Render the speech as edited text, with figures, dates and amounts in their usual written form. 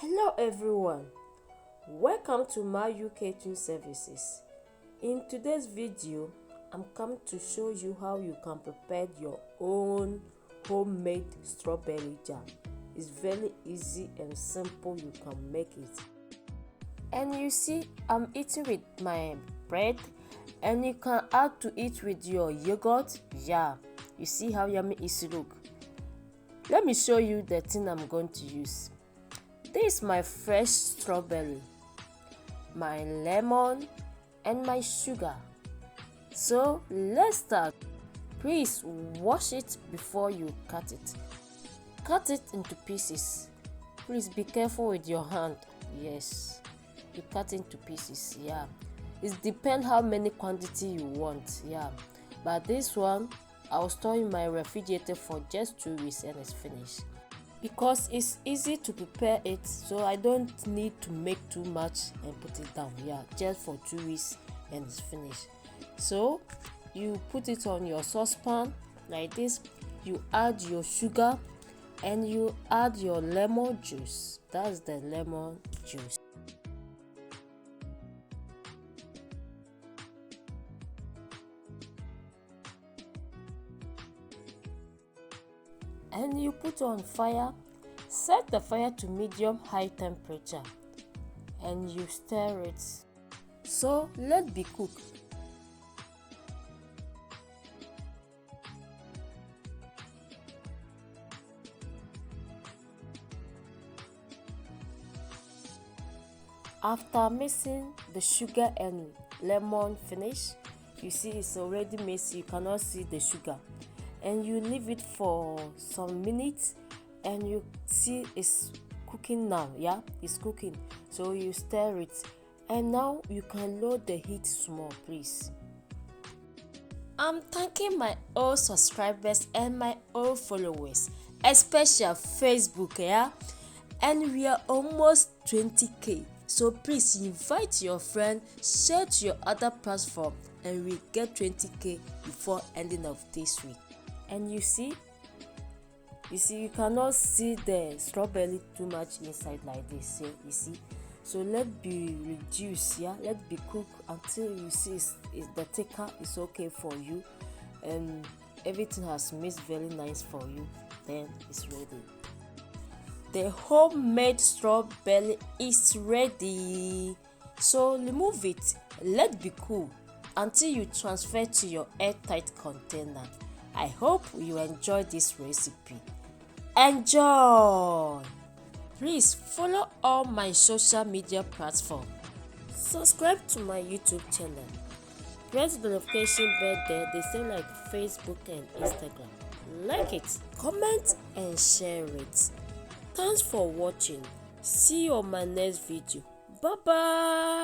Hello everyone, welcome to my UK Tune Services. In today's video, I'm coming to show you how you can prepare your own homemade strawberry jam. It's very easy and simple, you can make it. And you see, I'm eating with my bread, and you can add to it with your yogurt. Yeah, you see how yummy it looks. Let me show you the thing I'm going to use. This is my fresh strawberry, my lemon, and my sugar. So let's start. Please wash it before you cut it. Cut it into pieces. Please be careful with your hand. Yes, you cut into pieces. Yeah, it depends how many quantity you want. Yeah, but this one I'll store in my refrigerator for just 2 weeks and it's finished. Because it's easy to prepare it, so I don't need to make too much and put it down. Yeah, just for 2 weeks and it's finished. So you put it on your saucepan like this, you add your sugar and you add your lemon juice. That's the lemon juice. And you put on fire. Set the fire to medium-high temperature and you stir it. So let be cooked. After mixing the sugar and lemon finish, you see it's already mixed, you cannot see the sugar, and you leave it for some minutes and you see it's cooking now. Yeah, it's cooking, so you stir it and now you can lower the heat small, please. I'm thanking my old subscribers and my old followers, especially Facebook. Yeah, and we are almost 20k, so please invite your friend, share to your other platform, and we get 20k before ending of this week. And you see you cannot see the strawberry too much inside like this. Yeah, you see, so let be reduced. Yeah, let be cooked until you see the thicker is okay for you and everything has mixed very nice for you. Then it's ready. The homemade strawberry is ready, so remove it, let be cool until you transfer to your airtight container. I hope you enjoy this recipe. Enjoy! Please follow all my social media platforms. Subscribe to my YouTube channel. Press the notification bell there, the same like Facebook and Instagram. Like it, comment and share it. Thanks for watching. See you on my next video. Bye bye.